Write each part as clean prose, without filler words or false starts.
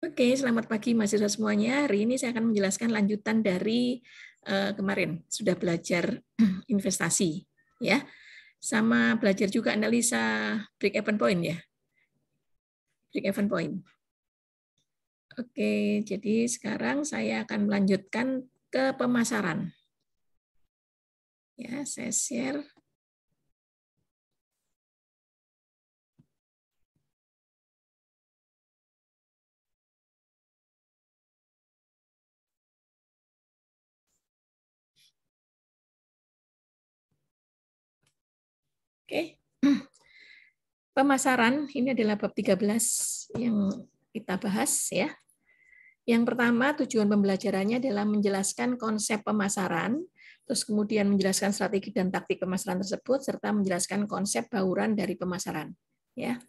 Oke, selamat pagi mahasiswa semuanya. Hari ini saya akan menjelaskan lanjutan dari kemarin sudah belajar investasi, ya, sama belajar juga analisa break even point ya, break even point. Oke, jadi sekarang saya akan melanjutkan ke pemasaran. Ya, saya share. Oke. Pemasaran ini adalah bab 13 yang kita bahas ya. Yang pertama, tujuan pembelajarannya adalah menjelaskan konsep pemasaran, terus kemudian menjelaskan strategi dan taktik pemasaran tersebut, serta menjelaskan konsep bauran dari pemasaran. Ya.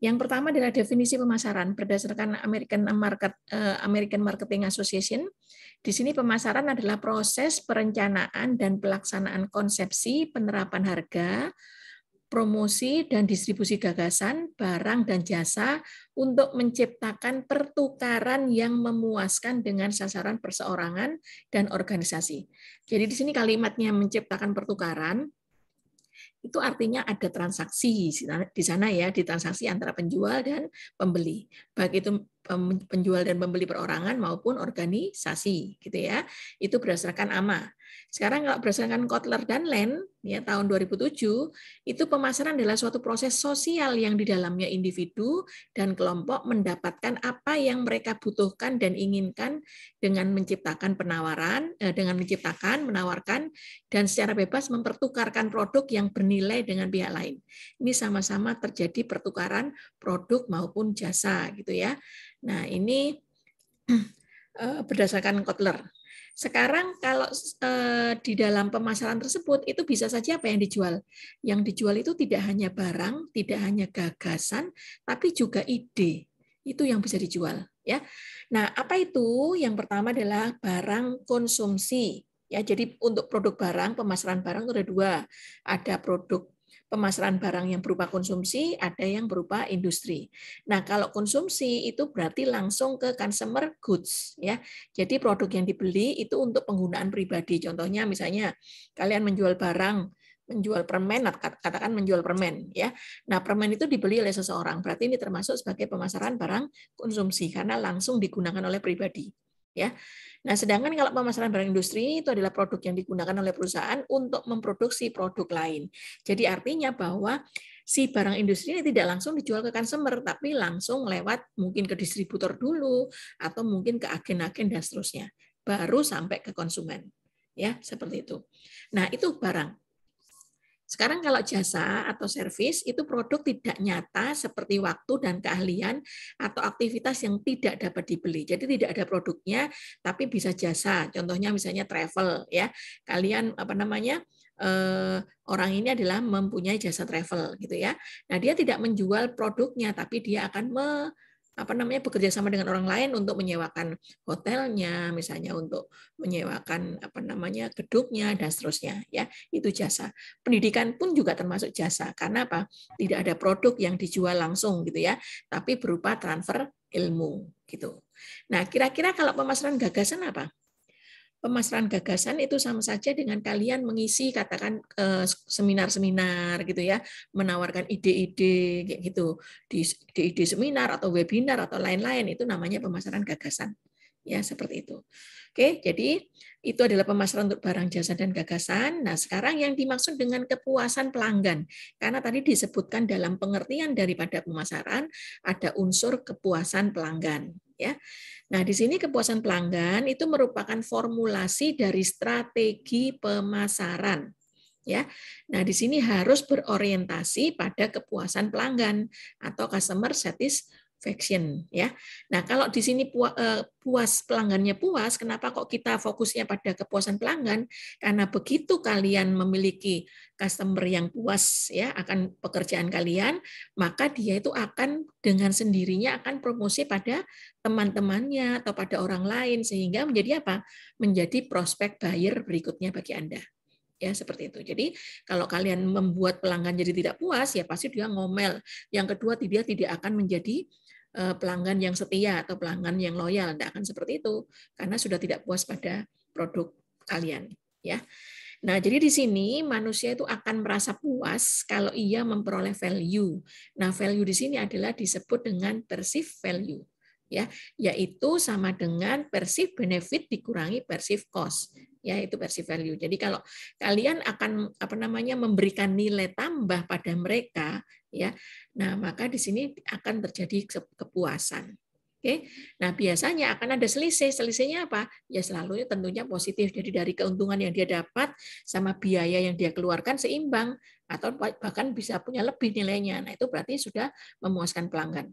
Yang pertama adalah definisi pemasaran berdasarkan American Marketing Association. Di sini pemasaran adalah proses perencanaan dan pelaksanaan konsepsi, penerapan harga, promosi dan distribusi gagasan, barang dan jasa untuk menciptakan pertukaran yang memuaskan dengan sasaran perseorangan dan organisasi. Jadi di sini kalimatnya menciptakan pertukaran itu artinya ada transaksi di sana ya, di transaksi antara penjual dan pembeli. Baik itu penjual dan pembeli perorangan maupun organisasi gitu ya. Itu berdasarkan AMA. Sekarang kalau berdasarkan Kotler dan Land ya tahun 2007 itu pemasaran adalah suatu proses sosial yang di dalamnya individu dan kelompok mendapatkan apa yang mereka butuhkan dan inginkan dengan menciptakan penawaran, menawarkan dan secara bebas mempertukarkan produk yang bernilai dengan pihak lain. Ini sama-sama terjadi pertukaran produk maupun jasa gitu ya. Nah, ini berdasarkan Kotler. Sekarang kalau di dalam pemasaran tersebut itu bisa saja apa yang dijual. Yang dijual itu tidak hanya barang, tidak hanya gagasan, tapi juga ide. Itu yang bisa dijual, ya. Nah, apa itu? Yang pertama adalah barang konsumsi. Ya, jadi untuk produk barang, pemasaran barang itu ada dua. Ada produk pemasaran barang yang berupa konsumsi, ada yang berupa industri. Nah, kalau konsumsi itu berarti langsung ke consumer goods ya. Jadi produk yang dibeli itu untuk penggunaan pribadi. Contohnya misalnya kalian menjual barang, menjual permen, katakan menjual permen ya. Nah, permen itu dibeli oleh seseorang. Berarti ini termasuk sebagai pemasaran barang konsumsi karena langsung digunakan oleh pribadi ya. Nah, sedangkan kalau pemasaran barang industri itu adalah produk yang digunakan oleh perusahaan untuk memproduksi produk lain. Jadi artinya bahwa si barang industri ini tidak langsung dijual ke consumer, tapi langsung lewat mungkin ke distributor dulu, atau mungkin ke agen-agen dan seterusnya. Baru sampai ke konsumen. Ya, seperti itu. Nah, itu barang. Sekarang kalau jasa atau servis itu produk tidak nyata seperti waktu dan keahlian atau aktivitas yang tidak dapat dibeli. Jadi tidak ada produknya tapi bisa jasa. Contohnya misalnya travel ya. Kalian orang ini adalah mempunyai jasa travel gitu ya. Nah, dia tidak menjual produknya tapi dia akan bekerja sama dengan orang lain untuk menyewakan hotelnya, misalnya untuk menyewakan gedungnya dan seterusnya ya. Itu jasa. Pendidikan pun juga termasuk jasa. Karena apa? Tidak ada produk yang dijual langsung gitu ya, tapi berupa transfer ilmu gitu. Nah, kira-kira kalau pemasaran gagasan apa? Pemasaran gagasan itu sama saja dengan kalian mengisi katakan seminar-seminar gitu ya, menawarkan ide-ide kayak gitu di ide seminar atau webinar atau lain-lain, itu namanya pemasaran gagasan. Ya, seperti itu. Oke, jadi itu adalah pemasaran untuk barang, jasa, dan gagasan. Nah, sekarang yang dimaksud dengan kepuasan pelanggan. Karena tadi disebutkan dalam pengertian daripada pemasaran, ada unsur kepuasan pelanggan. Ya. Nah, di sini kepuasan pelanggan itu merupakan formulasi dari strategi pemasaran. Ya. Nah, di sini harus berorientasi pada kepuasan pelanggan atau customer satisfaction ya. Nah, kalau di sini puas pelanggannya puas, kenapa kok kita fokusnya pada kepuasan pelanggan? Karena begitu kalian memiliki customer yang puas ya akan pekerjaan kalian, maka dia itu akan dengan sendirinya akan promosi pada teman-temannya atau pada orang lain sehingga menjadi apa? Menjadi prospek buyer berikutnya bagi Anda. Ya, seperti itu. Jadi kalau kalian membuat pelanggan jadi tidak puas, ya pasti dia ngomel. Yang kedua, dia tidak akan menjadi pelanggan yang setia atau pelanggan yang loyal. Tidak akan seperti itu karena sudah tidak puas pada produk kalian, ya. Nah, jadi di sini manusia itu akan merasa puas kalau ia memperoleh value. Nah, value di sini adalah disebut dengan perceived value, ya, yaitu sama dengan perceived benefit dikurangi perceived cost, ya, itu perceived value. Jadi kalau kalian akan memberikan nilai tambah pada mereka, ya, nah maka di sini akan terjadi kepuasan. Oke, nah biasanya akan ada selisih. Selisihnya apa? Ya selalu tentunya positif. Jadi dari keuntungan yang dia dapat sama biaya yang dia keluarkan seimbang atau bahkan bisa punya lebih nilainya. Nah itu berarti sudah memuaskan pelanggan.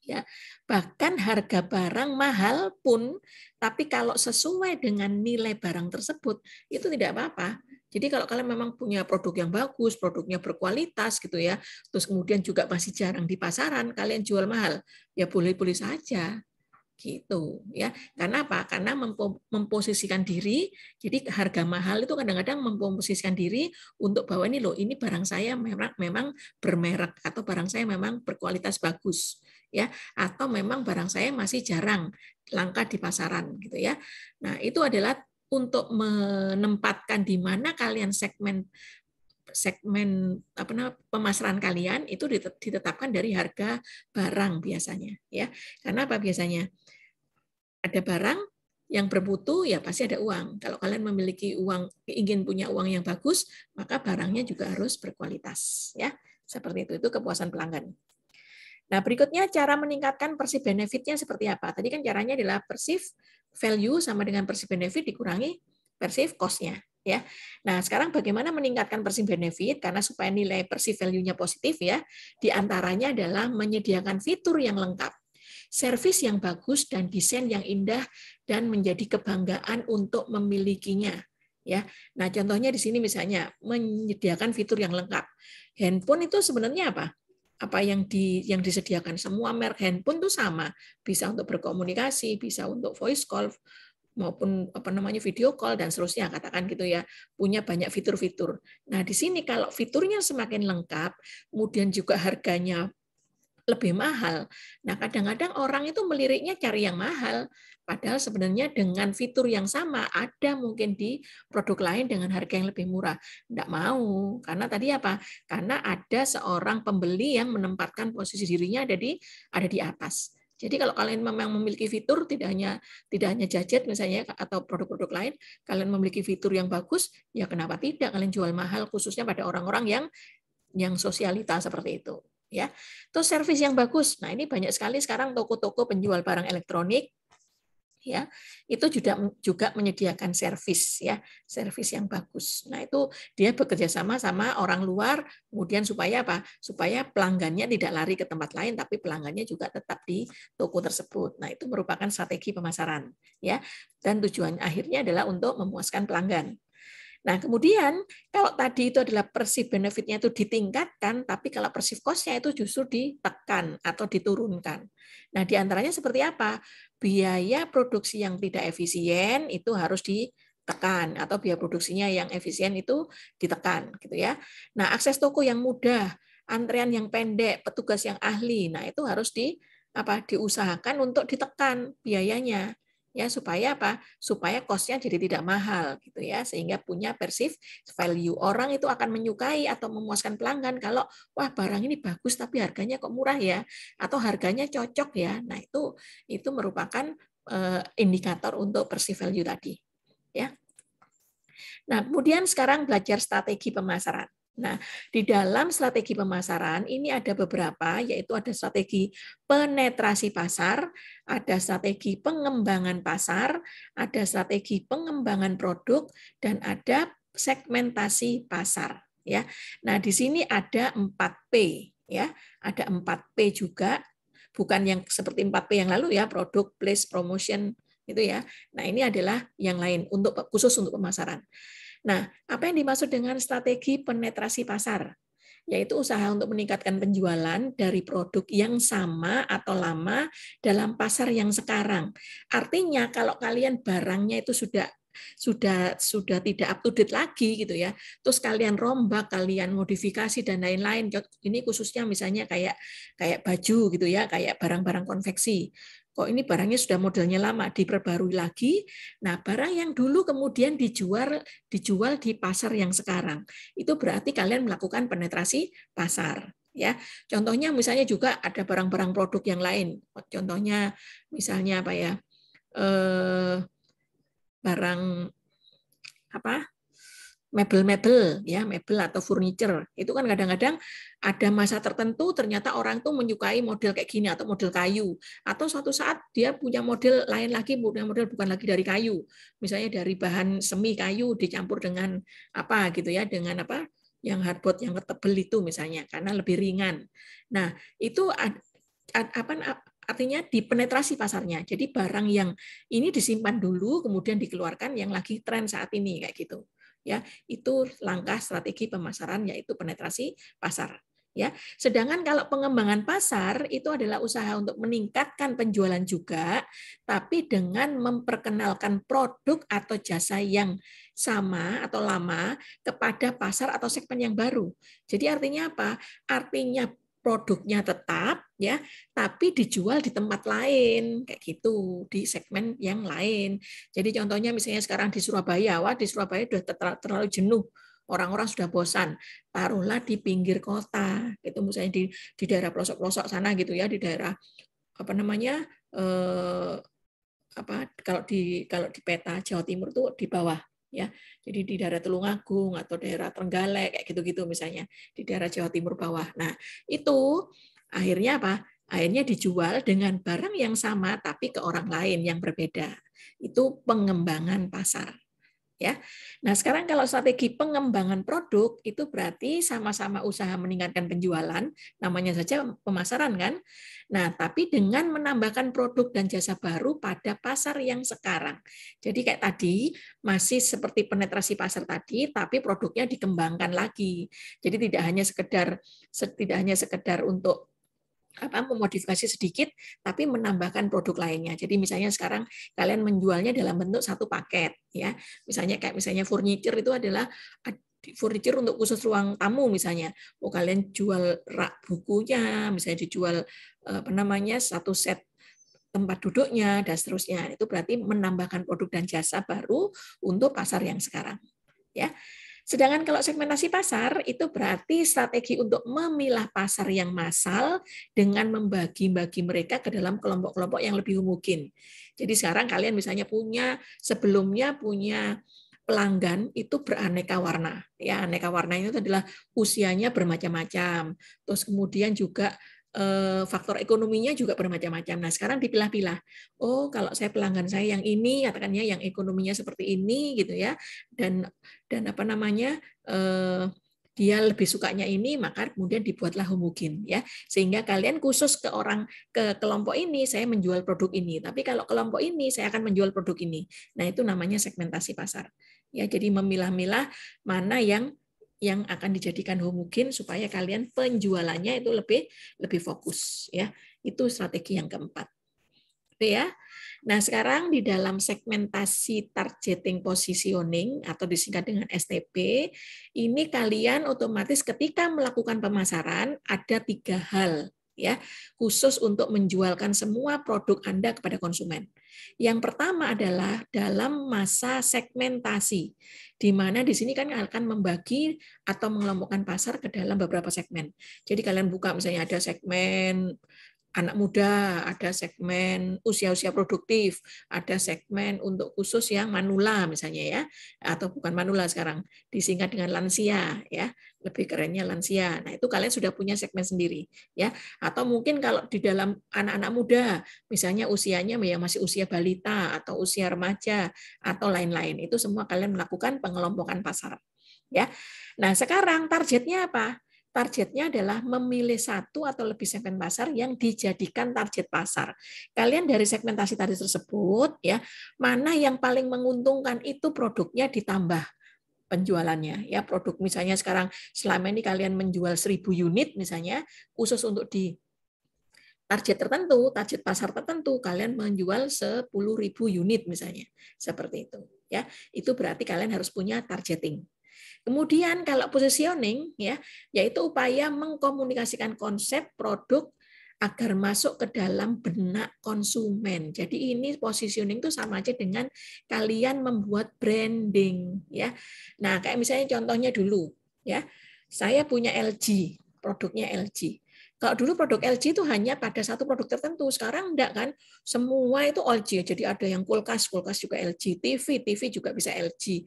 Ya, bahkan harga barang mahal pun, tapi kalau sesuai dengan nilai barang tersebut itu tidak apa-apa. Jadi kalau kalian memang punya produk yang bagus, produknya berkualitas gitu ya, terus kemudian juga masih jarang di pasaran, kalian jual mahal, ya boleh-boleh saja gitu ya. Karena apa? Karena memposisikan diri. Jadi harga mahal itu kadang-kadang memposisikan diri untuk bahwa ini loh, ini barang saya memang bermerek atau barang saya memang berkualitas bagus ya, atau memang barang saya masih jarang langka di pasaran gitu ya. Nah, itu adalah untuk menempatkan di mana kalian segmen pemasaran kalian itu ditetapkan dari harga barang biasanya ya. Karena apa biasanya? Ada barang yang bermutu ya pasti ada uang. Kalau kalian memiliki uang, ingin punya uang yang bagus, maka barangnya juga harus berkualitas ya. Seperti itu kepuasan pelanggan. Nah, berikutnya cara meningkatkan perceived benefit-nya seperti apa? Tadi kan caranya adalah perceived value sama dengan perceived benefit dikurangi perceived cost-nya ya. Nah, sekarang bagaimana meningkatkan perceived benefit karena supaya nilai perceived value-nya positif ya? Di antaranya adalah menyediakan fitur yang lengkap, servis yang bagus dan desain yang indah dan menjadi kebanggaan untuk memilikinya ya. Nah, contohnya di sini misalnya menyediakan fitur yang lengkap. Handphone itu sebenarnya apa? Apa yang disediakan semua merek handphone itu sama, bisa untuk berkomunikasi, bisa untuk voice call maupun video call dan seterusnya, katakan gitu ya, punya banyak fitur-fitur. Nah, di sini kalau fiturnya semakin lengkap, kemudian juga harganya lebih mahal. Nah, kadang-kadang orang itu meliriknya cari yang mahal, padahal sebenarnya dengan fitur yang sama ada mungkin di produk lain dengan harga yang lebih murah. Tidak mau, karena tadi apa? Karena ada seorang pembeli yang menempatkan posisi dirinya ada di atas. Jadi kalau kalian memang memiliki fitur tidak hanya gadget misalnya atau produk-produk lain, kalian memiliki fitur yang bagus, ya kenapa tidak kalian jual mahal khususnya pada orang-orang yang sosialita seperti itu. Ya, terus servis yang bagus. Nah, ini banyak sekali sekarang toko-toko penjual barang elektronik ya, itu juga menyediakan servis ya, servis yang bagus. Nah, itu dia bekerja sama orang luar, kemudian supaya apa? Supaya pelanggannya tidak lari ke tempat lain, tapi pelanggannya juga tetap di toko tersebut. Nah, itu merupakan strategi pemasaran ya, dan tujuan akhirnya adalah untuk memuaskan pelanggan. Nah, kemudian kalau tadi itu adalah perceived benefit-nya itu ditingkatkan, tapi kalau perceived cost-nya itu justru ditekan atau diturunkan. Nah, di antaranya seperti apa? Biaya produksi yang tidak efisien itu harus ditekan, atau biaya produksinya yang efisien itu ditekan, gitu ya. Nah, akses toko yang mudah, antrean yang pendek, petugas yang ahli, nah itu harus diusahakan untuk ditekan biayanya. Ya, supaya apa? Supaya cost-nya jadi tidak mahal gitu ya, sehingga punya perceived value. Orang itu akan menyukai atau memuaskan pelanggan kalau wah barang ini bagus tapi harganya kok murah ya, atau harganya cocok ya. Nah, itu merupakan indikator untuk perceived value tadi. Ya. Nah, kemudian sekarang belajar strategi pemasaran. Nah, di dalam strategi pemasaran ini ada beberapa, yaitu ada strategi penetrasi pasar, ada strategi pengembangan pasar, ada strategi pengembangan produk, dan ada segmentasi pasar. Ya, nah di sini ada 4P, ya, ada 4P juga, bukan yang seperti 4P yang lalu ya, produk, place, promotion itu ya. Nah ini adalah yang lain khusus untuk pemasaran. Nah, apa yang dimaksud dengan strategi penetrasi pasar? Yaitu usaha untuk meningkatkan penjualan dari produk yang sama atau lama dalam pasar yang sekarang. Artinya kalau kalian barangnya itu sudah sudah tidak up to date lagi gitu ya. Terus kalian rombak, kalian modifikasi dan lain-lain. Ini khususnya misalnya kayak baju gitu ya, kayak barang-barang konveksi. Kok ini barangnya sudah modelnya lama, diperbarui lagi. Nah, barang yang dulu kemudian dijual di pasar yang sekarang. Itu berarti kalian melakukan penetrasi pasar. Ya, contohnya misalnya juga ada barang-barang produk yang lain. Contohnya misalnya apa ya? Barang apa? Mebel-mebel ya, mebel atau furniture. Itu kan kadang-kadang ada masa tertentu ternyata orang tuh menyukai model kayak gini atau model kayu. Atau suatu saat dia punya model lain lagi, punya model bukan lagi dari kayu. Misalnya dari bahan semi kayu dicampur dengan apa gitu ya, dengan apa? Yang hardboard yang tebel itu misalnya karena lebih ringan. Nah, itu artinya dipenetrasi pasarnya. Jadi barang yang ini disimpan dulu kemudian dikeluarkan yang lagi tren saat ini kayak gitu. Ya, itu langkah strategi pemasaran yaitu penetrasi pasar. Ya, sedangkan kalau pengembangan pasar itu adalah usaha untuk meningkatkan penjualan juga, tapi dengan memperkenalkan produk atau jasa yang sama atau lama kepada pasar atau segmen yang baru. Jadi artinya apa? Artinya produknya tetap ya, tapi dijual di tempat lain kayak gitu, di segmen yang lain. Jadi contohnya misalnya sekarang di Surabaya, wah di Surabaya sudah terlalu jenuh, orang-orang sudah bosan, taruhlah di pinggir kota, gitu misalnya di daerah pelosok-pelosok sana gitu ya, di daerah apa namanya kalau di peta Jawa Timur tuh di bawah ya. Jadi di daerah Tulungagung atau daerah Trenggalek kayak gitu-gitu misalnya di daerah Jawa Timur bawah. Nah, itu akhirnya apa? Akhirnya dijual dengan barang yang sama tapi ke orang lain yang berbeda. Itu pengembangan pasar. Ya. Nah, sekarang kalau strategi pengembangan produk itu berarti sama-sama usaha meningkatkan penjualan, namanya saja pemasaran kan. Nah, tapi dengan menambahkan produk dan jasa baru pada pasar yang sekarang. Jadi kayak tadi masih seperti penetrasi pasar tadi, tapi produknya dikembangkan lagi. Jadi tidak hanya sekedar untuk memodifikasi sedikit tapi menambahkan produk lainnya. Jadi misalnya sekarang kalian menjualnya dalam bentuk satu paket ya. Misalnya furniture itu adalah furniture untuk khusus ruang tamu misalnya. Kalian jual rak bukunya, misalnya dijual satu set tempat duduknya dan seterusnya. Itu berarti menambahkan produk dan jasa baru untuk pasar yang sekarang. Ya. Sedangkan kalau segmentasi pasar itu berarti strategi untuk memilah pasar yang massal dengan membagi-bagi mereka ke dalam kelompok-kelompok yang lebih homogen. Jadi sekarang kalian misalnya sebelumnya punya pelanggan itu beraneka warna. Ya, aneka warna itu adalah usianya bermacam-macam. Terus kemudian juga faktor ekonominya juga bermacam-macam. Nah, sekarang dipilah-pilah. Oh, kalau saya pelanggan saya yang ini, katakannya yang ekonominya seperti ini gitu ya. Dan dia lebih sukanya ini, maka kemudian dibuatlah homogen ya, sehingga kalian khusus ke kelompok ini saya menjual produk ini, tapi kalau kelompok ini saya akan menjual produk ini. Nah, itu namanya segmentasi pasar ya. Jadi memilah-milah mana yang akan dijadikan homogen supaya kalian penjualannya itu lebih fokus ya. Itu strategi yang keempat. Oke ya. Nah, sekarang di dalam segmentasi targeting positioning atau disingkat dengan STP, ini kalian otomatis ketika melakukan pemasaran ada 3 hal ya, khusus untuk menjualkan semua produk Anda kepada konsumen. Yang pertama adalah dalam masa segmentasi, di mana di sini kan akan membagi atau mengelompokkan pasar ke dalam beberapa segmen. Jadi kalian buka misalnya ada segmen anak muda, ada segmen usia-usia produktif, ada segmen untuk khusus yang manula misalnya ya, atau bukan manula sekarang, disingkat dengan lansia ya, lebih kerennya lansia. Nah, itu kalian sudah punya segmen sendiri ya. Atau mungkin kalau di dalam anak-anak muda, misalnya usianya yang masih usia balita atau usia remaja atau lain-lain, itu semua kalian melakukan pengelompokan pasar ya. Nah, sekarang targetnya apa? Targetnya adalah memilih satu atau lebih segmen pasar yang dijadikan target pasar. Kalian dari segmentasi tadi tersebut ya, mana yang paling menguntungkan itu produknya ditambah penjualannya ya. Produk misalnya sekarang selama ini kalian menjual 1000 unit misalnya khusus untuk di target tertentu, target pasar tertentu, kalian menjual 10.000 unit misalnya, seperti itu. Ya, itu berarti kalian harus punya targeting. Kemudian kalau positioning, ya, yaitu upaya mengkomunikasikan konsep produk agar masuk ke dalam benak konsumen. Jadi ini positioning itu sama aja dengan kalian membuat branding, ya. Nah, kayak misalnya contohnya dulu, ya, saya punya LG, produknya LG. Kalau dulu produk LG itu hanya pada satu produk tertentu, sekarang enggak kan? Semua itu LG. Jadi ada yang kulkas, kulkas juga LG, TV juga bisa LG.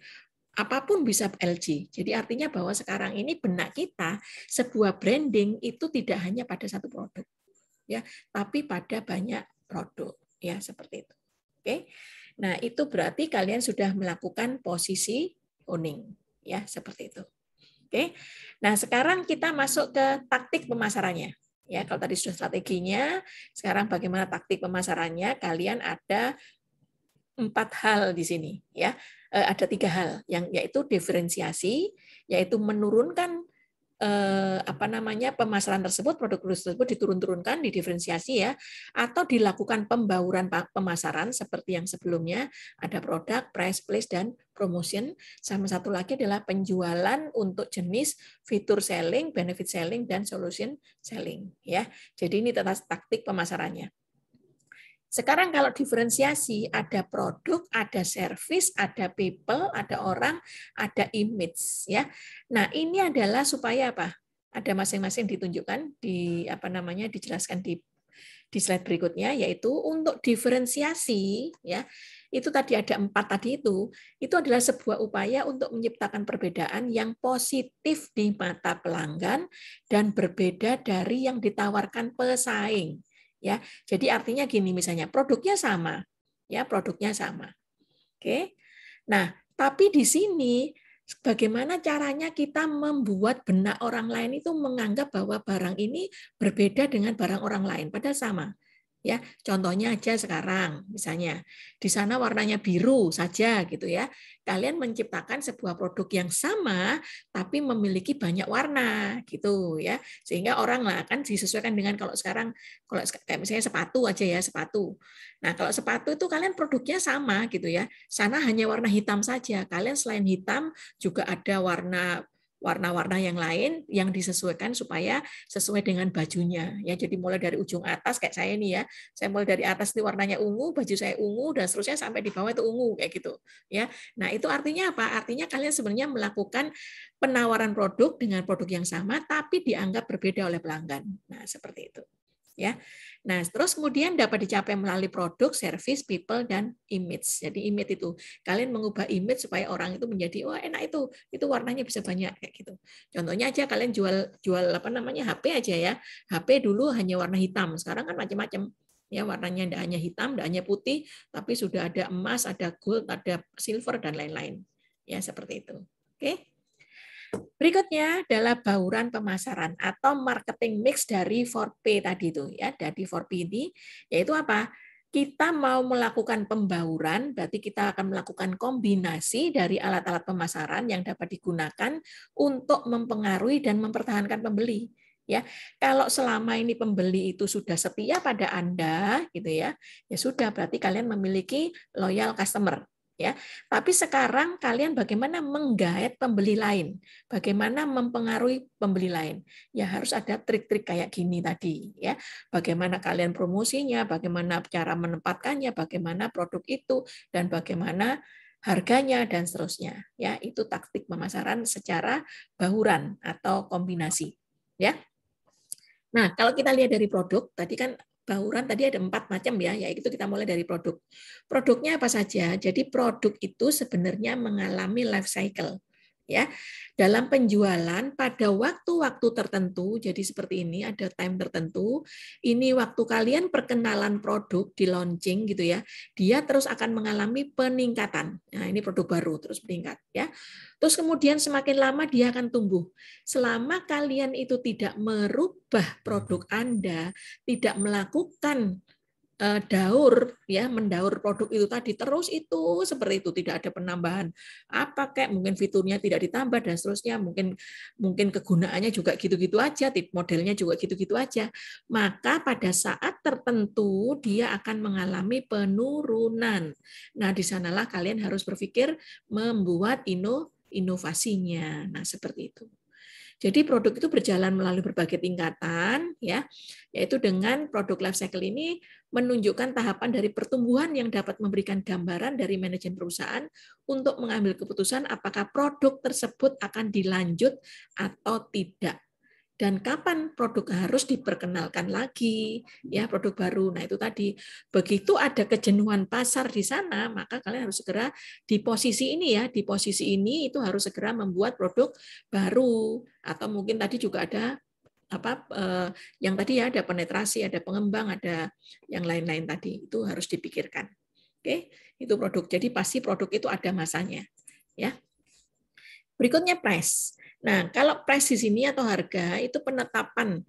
Apapun bisa LG. Jadi artinya bahwa sekarang ini benak kita sebuah branding itu tidak hanya pada satu produk, ya, tapi pada banyak produk, ya, seperti itu. Oke. Nah, itu berarti kalian sudah melakukan posisi owning, ya, seperti itu. Oke. Nah, sekarang kita masuk ke taktik pemasarannya. Ya, kalau tadi sudah strateginya, sekarang bagaimana taktik pemasarannya? Kalian ada 4 hal di sini, ya. Ada 3 hal, yang yaitu diferensiasi, yaitu menurunkan pemasaran tersebut, produk tersebut diturun-turunkan, didiferensiasi, ya, atau dilakukan pembauran pemasaran seperti yang sebelumnya, ada produk, price, place, dan promotion. Sama satu lagi adalah penjualan untuk jenis fitur selling, benefit selling, dan solution selling, ya. Jadi ini taktik pemasarannya. Sekarang kalau diferensiasi, ada produk, ada service, ada people, ada orang, ada image, ya. Nah, ini adalah supaya apa? Ada masing-masing ditunjukkan dijelaskan di slide berikutnya, yaitu untuk diferensiasi, ya. Itu tadi ada 4 tadi itu adalah sebuah upaya untuk menciptakan perbedaan yang positif di mata pelanggan dan berbeda dari yang ditawarkan pesaing. Ya, jadi artinya gini, misalnya produknya sama, ya, produknya sama. Oke. Nah, tapi di sini bagaimana caranya kita membuat benak orang lain itu menganggap bahwa barang ini berbeda dengan barang orang lain, padahal sama. Ya, contohnya aja sekarang, misalnya di sana warnanya biru saja gitu ya. Kalian menciptakan sebuah produk yang sama tapi memiliki banyak warna gitu ya. Sehingga orang lah akan disesuaikan dengan kalau kayak misalnya sepatu aja ya, sepatu. Nah, kalau sepatu itu kalian produknya sama gitu ya. Sana hanya warna hitam saja. Kalian selain hitam juga ada warna-warna yang lain yang disesuaikan supaya sesuai dengan bajunya, ya. Jadi mulai dari ujung atas kayak saya nih, ya, saya mulai dari atas itu warnanya ungu, baju saya ungu, dan seterusnya sampai di bawah itu ungu kayak gitu, ya. Nah, itu artinya apa? Artinya kalian sebenarnya melakukan penawaran produk dengan produk yang sama tapi dianggap berbeda oleh pelanggan. Nah, seperti itu, ya. Nah, terus kemudian dapat dicapai melalui produk, service, people, dan image. Jadi image itu kalian mengubah image supaya orang itu menjadi, wah, enak itu warnanya bisa banyak kayak gitu. Contohnya aja kalian jual HP aja ya. HP dulu hanya warna hitam, sekarang kan macam-macam. Ya, warnanya tidak hanya hitam, tidak hanya putih, tapi sudah ada emas, ada gold, ada silver, dan lain-lain. Ya, seperti itu. Oke. Berikutnya adalah bauran pemasaran atau marketing mix dari 4P tadi itu, ya. Dari 4P ini yaitu apa? Kita mau melakukan pembauran, berarti kita akan melakukan kombinasi dari alat-alat pemasaran yang dapat digunakan untuk mempengaruhi dan mempertahankan pembeli. Ya, kalau selama ini pembeli itu sudah setia pada Anda, gitu ya, ya sudah, berarti kalian memiliki loyal customer. Ya, tapi sekarang kalian bagaimana menggaet pembeli lain, bagaimana mempengaruhi pembeli lain. Ya harus ada trik-trik kayak gini tadi, ya. Bagaimana kalian promosinya, bagaimana cara menempatkannya, bagaimana produk itu, dan bagaimana harganya dan seterusnya. Ya, itu taktik pemasaran secara bauran atau kombinasi. Ya. Nah, kalau kita lihat dari produk, tadi kan bauran tadi ada 4 macam ya, yaitu kita mulai dari produk. Produknya apa saja? Jadi produk itu sebenarnya mengalami life cycle. Ya, dalam penjualan pada waktu-waktu tertentu, jadi seperti ini ada time tertentu. Ini waktu kalian perkenalan produk di launching gitu ya, dia terus akan mengalami peningkatan. Nah, ini produk baru terus meningkat ya. Terus kemudian semakin lama dia akan tumbuh. Selama kalian itu tidak merubah produk Anda, tidak melakukan daur ya, mendaur produk itu tadi terus itu seperti itu, tidak ada penambahan apa kayak mungkin fiturnya tidak ditambah dan seterusnya, mungkin kegunaannya juga gitu-gitu aja, modelnya juga gitu-gitu aja, maka pada saat tertentu dia akan mengalami penurunan. Nah, di sanalah kalian harus berpikir membuat inovasinya. Nah, seperti itu. Jadi produk itu berjalan melalui berbagai tingkatan, ya, yaitu dengan produk life cycle ini menunjukkan tahapan dari pertumbuhan yang dapat memberikan gambaran dari manajemen perusahaan untuk mengambil keputusan apakah produk tersebut akan dilanjut atau tidak. Dan kapan produk harus diperkenalkan lagi, ya produk baru. Nah itu tadi, begitu ada kejenuhan pasar di sana, maka kalian harus segera di posisi ini ya, di posisi ini itu harus segera membuat produk baru. Atau mungkin tadi juga ada yang tadi ya ada penetrasi, ada pengembang, ada yang lain-lain tadi itu harus dipikirkan. Oke, itu produk. Jadi pasti produk itu ada masanya, ya. Berikutnya price. Nah, kalau price di sini atau harga itu penetapan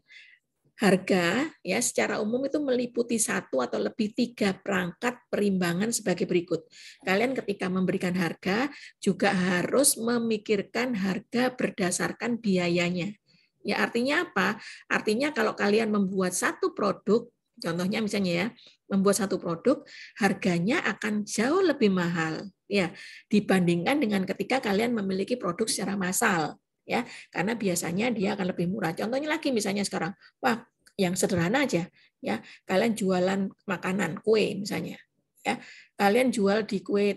harga ya secara umum itu meliputi 1 atau lebih 3 perangkat perimbangan sebagai berikut. Kalian ketika memberikan harga juga harus memikirkan harga berdasarkan biayanya. Ya artinya apa? Artinya kalau kalian membuat satu produk, contohnya misalnya ya, membuat satu produk, harganya akan jauh lebih mahal ya dibandingkan dengan ketika kalian memiliki produk secara massal ya, karena biasanya dia akan lebih murah. Contohnya lagi misalnya sekarang, wah yang sederhana aja ya, kalian jualan makanan, kue misalnya ya, kalian jual di kue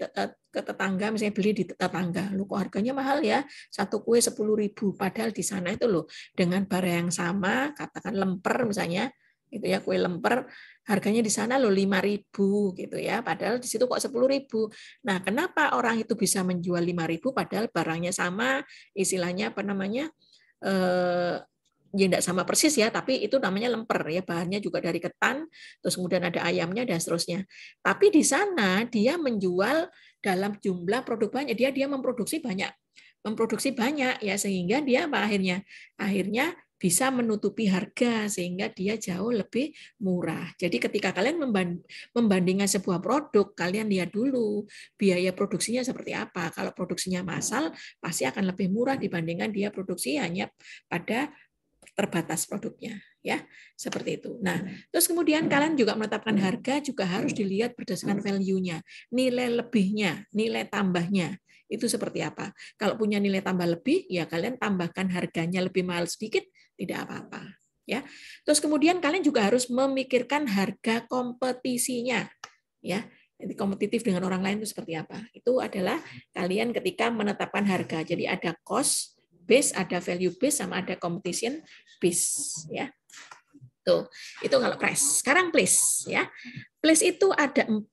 ke tetangga, misalnya beli di tetangga, lu kok harganya mahal ya, satu kue 10.000, padahal di sana itu loh dengan barang yang sama, katakan lemper misalnya, gitu ya, kue lemper harganya di sana loh 5.000 gitu ya, padahal di situ kok 10.000. Nah, kenapa orang itu bisa menjual 5.000 padahal barangnya sama, istilahnya apa namanya? Ya tidak sama persis ya, tapi itu namanya lemper ya, bahannya juga dari ketan, terus kemudian ada ayamnya dan seterusnya. Tapi di sana dia menjual dalam jumlah produk banyak, dia memproduksi banyak ya, sehingga dia akhirnya bisa menutupi harga sehingga dia jauh lebih murah. Jadi ketika kalian membandingkan sebuah produk, kalian lihat dulu biaya produksinya seperti apa. Kalau produksinya massal pasti akan lebih murah dibandingkan dia produksi hanya pada terbatas produknya ya, seperti itu. Nah, terus kemudian kalian juga menetapkan harga juga harus dilihat berdasarkan value-nya, nilai lebihnya, nilai tambahnya. Itu seperti apa? Kalau punya nilai tambah lebih, ya kalian tambahkan harganya lebih mahal sedikit, tidak apa-apa. Ya. Terus kemudian kalian juga harus memikirkan harga kompetisinya. Ya. Jadi kompetitif dengan orang lain itu seperti apa? Itu adalah kalian ketika menetapkan harga. Jadi ada cost base, ada value base, sama ada competition base. Ya. Tuh, itu kalau price. Sekarang place. Ya. Place itu ada 4,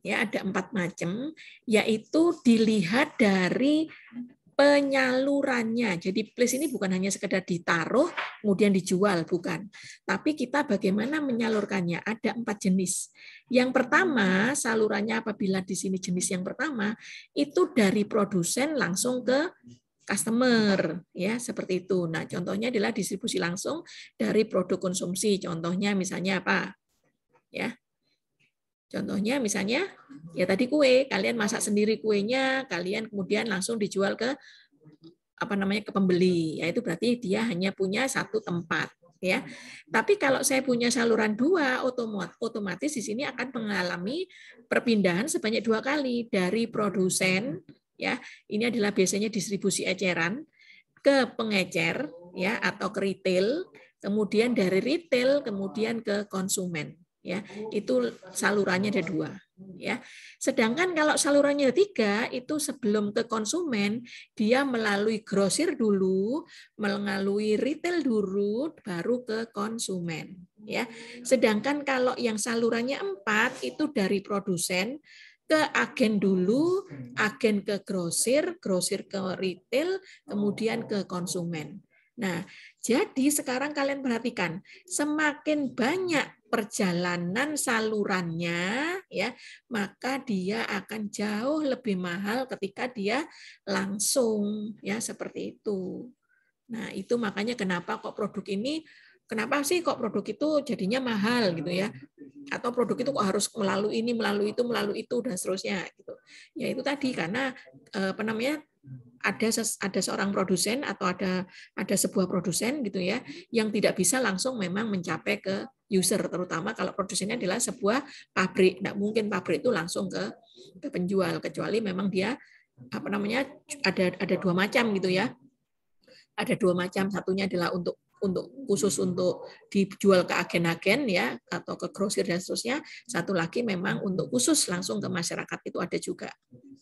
ya ada 4 macam, yaitu dilihat dari penyalurannya. Jadi place ini bukan hanya sekedar ditaruh kemudian dijual, bukan. Tapi kita bagaimana menyalurkannya. Ada 4 jenis. Yang pertama, salurannya apabila di sini jenis yang pertama itu dari produsen langsung ke customer ya, seperti itu. Nah, contohnya adalah distribusi langsung dari produk konsumsi. Contohnya misalnya apa? Ya. Contohnya misalnya ya tadi kue, kalian masak sendiri kuenya, kalian kemudian langsung dijual ke ke pembeli. Ya itu berarti dia hanya punya satu tempat ya. Tapi kalau saya punya saluran 2, otomatis di sini akan mengalami perpindahan sebanyak 2 kali dari produsen ya. Ini adalah biasanya distribusi eceran ke pengecer ya atau ke retail, kemudian dari retail kemudian ke konsumen. Ya, itu salurannya ada 2. Ya, sedangkan kalau salurannya 3 itu sebelum ke konsumen dia melalui grosir dulu, melalui retail dulu, baru ke konsumen. Ya, sedangkan kalau yang salurannya 4 itu dari produsen ke agen dulu, agen ke grosir, grosir ke retail, kemudian ke konsumen. Nah, jadi sekarang kalian perhatikan, semakin banyak perjalanan salurannya ya, maka dia akan jauh lebih mahal ketika dia langsung ya seperti itu. Nah, itu makanya kenapa kok produk ini kenapa sih kok produk itu jadinya mahal gitu ya? atau produk itu kok harus melalui ini, melalui itu dan seterusnya gitu. Ya itu tadi karena apa namanya ada seorang produsen atau ada sebuah produsen gitu ya yang tidak bisa langsung memang mencapai ke user, terutama kalau produsennya adalah sebuah pabrik. Nggak mungkin pabrik itu langsung ke penjual kecuali memang dia apa namanya ada dua macam gitu ya. Ada dua macam, satunya adalah untuk khusus untuk dijual ke agen-agen ya atau ke grosir dan seterusnya. Satu lagi memang untuk khusus langsung ke masyarakat itu ada juga.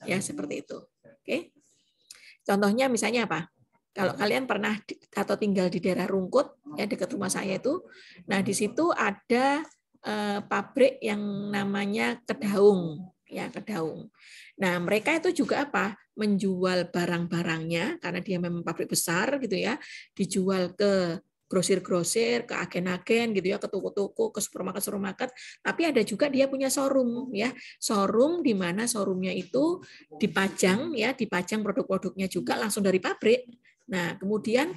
Ya, seperti itu. Oke. Contohnya misalnya apa? Kalau kalian pernah atau tinggal di daerah Rungkut ya dekat rumah saya itu, nah di situ ada pabrik yang namanya Kedaung ya, Kedaung. Nah, mereka itu juga apa? Menjual barang-barangnya karena dia memang pabrik besar gitu ya, dijual ke grosir-grosir, ke agen-agen gitu ya, ke toko-toko, ke supermarket-supermarket, tapi ada juga dia punya showroom ya. Showroom di mana showroomnya itu dipajang ya, dipajang produk-produknya juga langsung dari pabrik. Nah, kemudian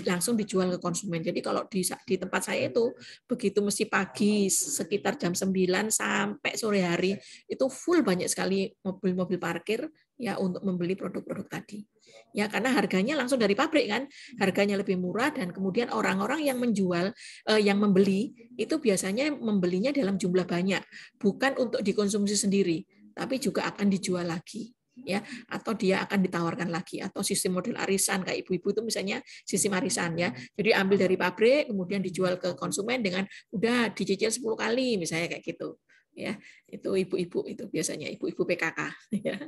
langsung dijual ke konsumen. Jadi kalau di tempat saya itu begitu mesti pagi sekitar jam 9 sampai sore hari itu full banyak sekali mobil-mobil parkir ya untuk membeli produk-produk tadi. Ya karena harganya langsung dari pabrik kan, harganya lebih murah dan kemudian orang-orang yang menjual yang membeli itu biasanya membelinya dalam jumlah banyak, bukan untuk dikonsumsi sendiri, tapi juga akan dijual lagi. Ya atau dia akan ditawarkan lagi atau sistem model arisan kayak ibu-ibu itu misalnya sistem arisan ya jadi ambil dari pabrik kemudian dijual ke konsumen dengan udah dicicil 10 kali misalnya kayak gitu ya itu ibu-ibu itu biasanya ibu-ibu PKK ya.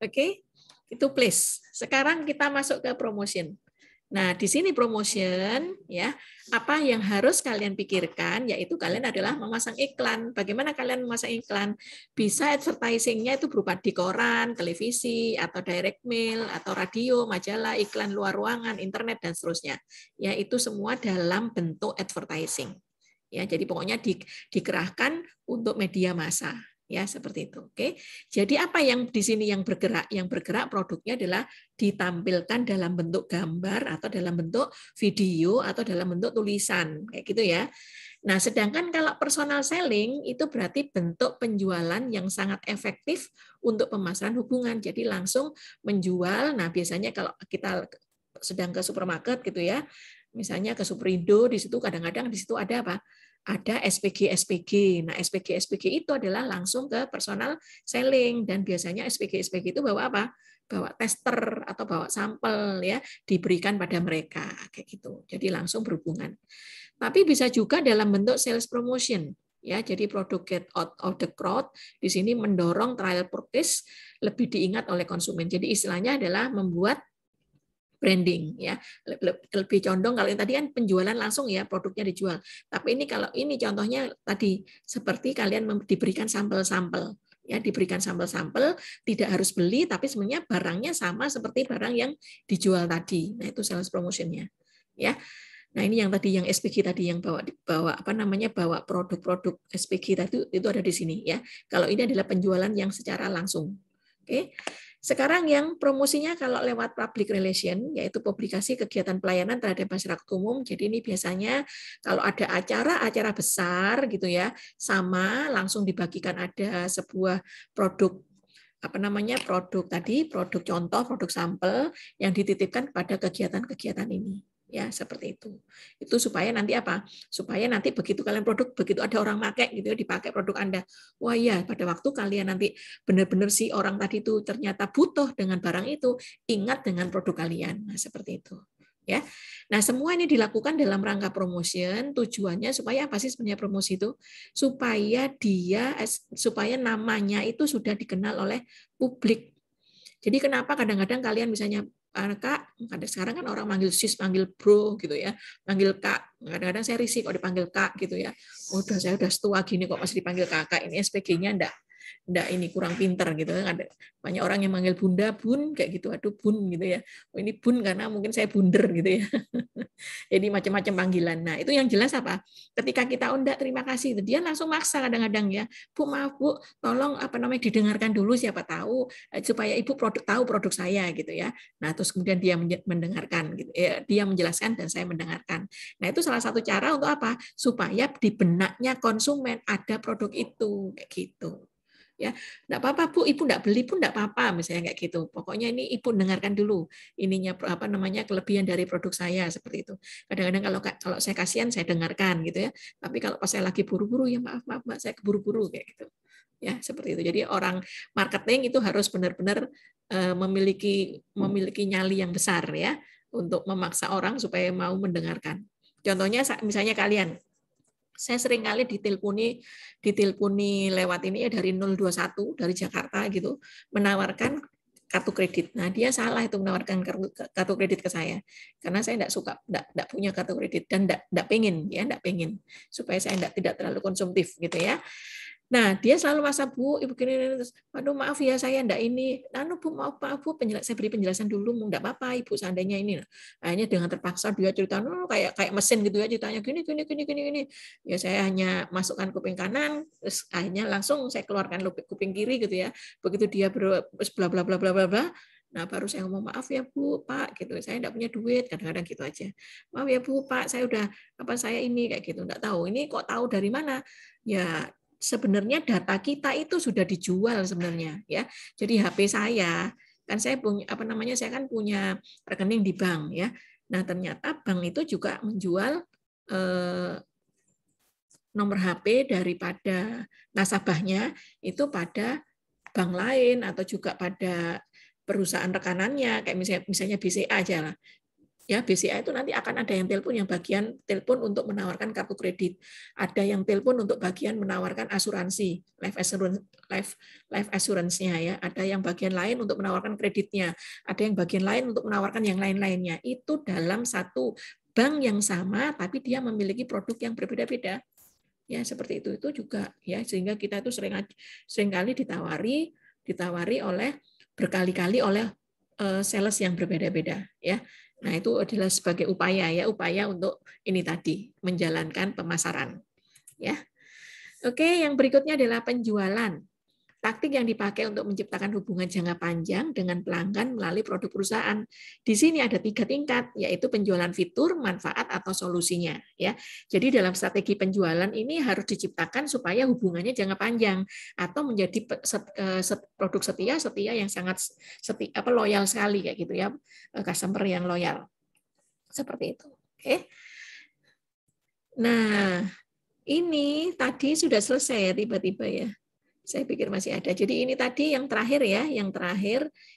Oke itu place. Sekarang kita masuk ke promotion. Nah, di sini promotion ya, apa yang harus kalian pikirkan yaitu kalian adalah memasang iklan. Bagaimana kalian memasang iklan? Bisa advertising-nya itu berupa di koran, televisi, atau direct mail, atau radio, majalah, iklan luar ruangan, internet dan seterusnya. Ya, itu semua dalam bentuk advertising. Ya, jadi pokoknya dikerahkan untuk media massa. Ya, seperti itu. Oke. Jadi apa yang di sini yang bergerak? Yang bergerak produknya adalah ditampilkan dalam bentuk gambar atau dalam bentuk video atau dalam bentuk tulisan kayak gitu ya. Nah, sedangkan kalau personal selling itu berarti bentuk penjualan yang sangat efektif untuk pemasaran hubungan. Jadi langsung menjual. Nah, biasanya kalau kita sedang ke supermarket gitu ya, misalnya ke Superindo di situ kadang-kadang di situ ada apa? Ada SPG. Nah, SPG itu adalah langsung ke personal selling dan biasanya SPG itu bawa apa? Bawa tester atau bawa sampel ya, diberikan pada mereka kayak gitu. Jadi langsung berhubungan. Tapi bisa juga dalam bentuk sales promotion ya. Jadi produk get out of the crowd di sini mendorong trial purchase lebih diingat oleh konsumen. Jadi istilahnya adalah membuat branding ya lebih condong kalau yang tadi kan penjualan langsung ya produknya dijual tapi ini kalau ini contohnya tadi seperti kalian diberikan sampel-sampel ya diberikan sampel-sampel tidak harus beli tapi sebenarnya barangnya sama seperti barang yang dijual tadi nah itu sales promotionnya ya nah ini yang tadi yang SPG tadi yang bawa apa namanya bawa produk-produk SPG tadi itu ada di sini ya kalau ini adalah penjualan yang secara langsung oke. Sekarang yang promosinya kalau lewat public relation, yaitu publikasi kegiatan pelayanan terhadap masyarakat umum. Jadi ini biasanya kalau ada acara-acara besar gitu ya, sama langsung dibagikan ada sebuah produk apa namanya produk tadi, produk contoh, produk sampel yang dititipkan pada kegiatan-kegiatan ini. Ya seperti itu supaya nanti apa supaya nanti begitu kalian produk begitu ada orang pakai gitu ya dipakai produk Anda wah ya pada waktu kalian nanti benar-benar si orang tadi itu ternyata butuh dengan barang itu ingat dengan produk kalian nah seperti itu ya nah semua ini dilakukan dalam rangka promotion tujuannya supaya apa sih sebenarnya promosi itu supaya namanya itu sudah dikenal oleh publik jadi kenapa kadang-kadang kalian misalnya Kak, sekarang kan orang manggil sis, manggil bro gitu ya, manggil kak. Kadang-kadang saya risih kalau dipanggil kak gitu ya. Udah saya udah setua gini kok masih dipanggil kakak. Ini SPG-nya enggak. enggak ini kurang pinter gitu. Ada banyak orang yang manggil bunda, bun kayak gitu. Aduh bun gitu ya. Oh, ini bun karena mungkin saya bunder gitu ya. Jadi macam-macam panggilan. Nah, itu yang jelas apa? Ketika kita oh enggak terima kasih, dia langsung maksa kadang-kadang ya. Bu, maaf Bu, tolong apa namanya didengarkan dulu siapa tahu supaya Ibu tahu produk saya gitu ya. Nah, terus kemudian dia mendengarkan gitu. Dia menjelaskan dan saya mendengarkan. Nah, itu salah satu cara untuk apa? Supaya di benaknya konsumen ada produk itu kayak gitu. Ya, enggak apa-apa Bu, Ibu enggak beli pun enggak apa-apa misalnya kayak gitu. Pokoknya ini Ibu dengarkan dulu ininya apa namanya kelebihan dari produk saya seperti itu. Kadang-kadang kalau saya kasihan saya dengarkan gitu ya. Tapi kalau pas saya lagi buru-buru ya maaf Mbak, saya keburu-buru kayak gitu. Ya, seperti itu. Jadi orang marketing itu harus benar-benar memiliki nyali yang besar ya untuk memaksa orang supaya mau mendengarkan. Contohnya misalnya kalian, saya sering kali diteleponi lewat ini ya dari 021 dari Jakarta gitu, menawarkan kartu kredit. Nah, dia salah itu menawarkan kartu kredit ke saya. Karena saya enggak suka, enggak punya kartu kredit dan enggak pengen ya, enggak pengen supaya saya tidak terlalu konsumtif gitu ya. Nah, dia selalu masa Bu, Ibu gini, terus, aduh maaf ya saya enggak ini, anu Bu, maaf Bu, saya beri penjelasan dulu, enggak apa-apa Ibu seandainya ini. Akhirnya dengan terpaksa dia cerita, kayak mesin gitu ya ceritanya gini. Ya saya hanya masukkan kuping kanan, terus akhirnya langsung saya keluarkan kuping kiri gitu ya. Begitu dia bla bla bla bla bla bla. Nah, baru saya ngomong maaf ya Bu, Pak gitu. Saya enggak punya duit, kadang-kadang gitu aja. Maaf ya Bu, Pak, saya udah saya ini kayak gitu, enggak tahu. Ini kok tahu dari mana? Ya sebenarnya data kita itu sudah dijual sebenarnya ya. Jadi HP saya kan saya punya saya kan punya rekening di bank ya. Nah, ternyata bank itu juga menjual nomor HP daripada nasabahnya itu pada bank lain atau juga pada perusahaan rekanannya kayak misalnya BCA aja lah. Ya, BCA itu nanti akan ada yang telepon yang bagian telepon untuk menawarkan kartu kredit. Ada yang telepon untuk bagian menawarkan asuransi, life assurance-nya ya. Ada yang bagian lain untuk menawarkan kreditnya. Ada yang bagian lain untuk menawarkan yang lain-lainnya. Itu dalam satu bank yang sama tapi dia memiliki produk yang berbeda-beda. Ya, seperti itu juga ya sehingga kita itu seringkali ditawari oleh berkali-kali oleh sales yang berbeda-beda ya. Nah, itu adalah sebagai upaya untuk ini tadi menjalankan pemasaran ya. Oke, yang berikutnya adalah penjualan. Taktik yang dipakai untuk menciptakan hubungan jangka panjang dengan pelanggan melalui produk perusahaan. Di sini ada 3 tingkat, yaitu penjualan fitur, manfaat, atau solusinya. Ya, jadi dalam strategi penjualan ini harus diciptakan supaya hubungannya jangka panjang atau menjadi produk setia yang sangat loyal sekali kayak gitu ya, customer yang loyal. Seperti itu. Oke. Nah, ini tadi sudah selesai ya tiba-tiba ya. Saya pikir masih ada. Jadi ini tadi yang terakhir ya,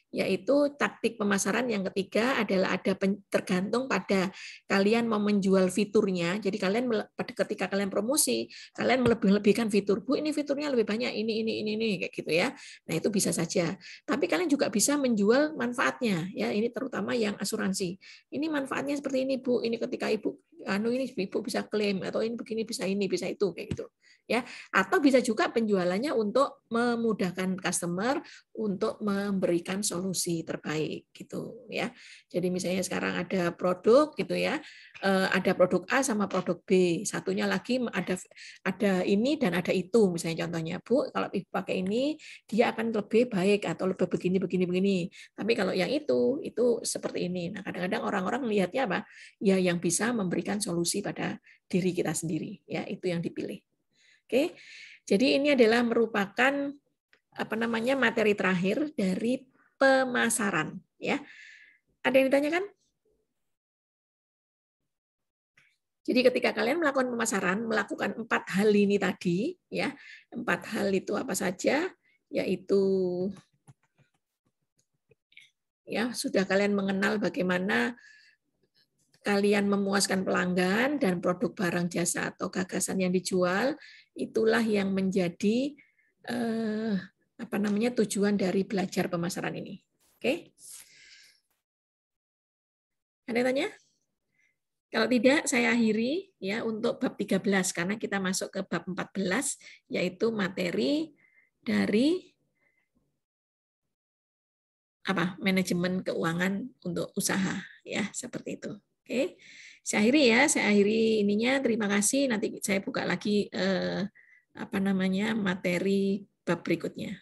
yaitu taktik pemasaran yang ketiga adalah tergantung pada kalian mau menjual fiturnya. Jadi ketika kalian promosi, kalian melebih-lebihkan fitur. Bu, ini fiturnya lebih banyak ini kayak gitu ya. Nah, itu bisa saja. Tapi kalian juga bisa menjual manfaatnya ya. Ini terutama yang asuransi. Ini manfaatnya seperti ini, Bu. Ini ketika Ibu ini Ibu bisa klaim atau ini begini bisa itu kayak gitu. Ya, atau bisa juga penjualannya untuk memudahkan customer untuk memberikan solusi terbaik gitu ya. Jadi misalnya sekarang ada produk gitu ya, ada produk A sama produk B, satunya lagi ada ini dan ada itu misalnya contohnya Bu, kalau Ibu pakai ini dia akan lebih baik atau lebih begini. Tapi kalau yang itu seperti ini. Nah, kadang-kadang orang-orang melihatnya apa? Ya yang bisa memberikan solusi pada diri kita sendiri ya, itu yang dipilih. Oke, jadi ini adalah merupakan materi terakhir dari pemasaran. Ya, ada yang ditanyakan? Jadi ketika kalian melakukan pemasaran, melakukan 4 hal ini tadi, ya 4 hal itu apa saja? Yaitu ya sudah kalian mengenal bagaimana kalian memuaskan pelanggan dan produk barang jasa atau gagasan yang dijual, itulah yang menjadi tujuan dari belajar pemasaran ini. Oke? Ada yang tanya? Kalau tidak, saya akhiri ya untuk bab 13 karena kita masuk ke bab 14 yaitu materi dari manajemen keuangan untuk usaha ya, seperti itu. Oke. Saya akhiri ininya. Terima kasih. Nanti saya buka lagi materi bab berikutnya.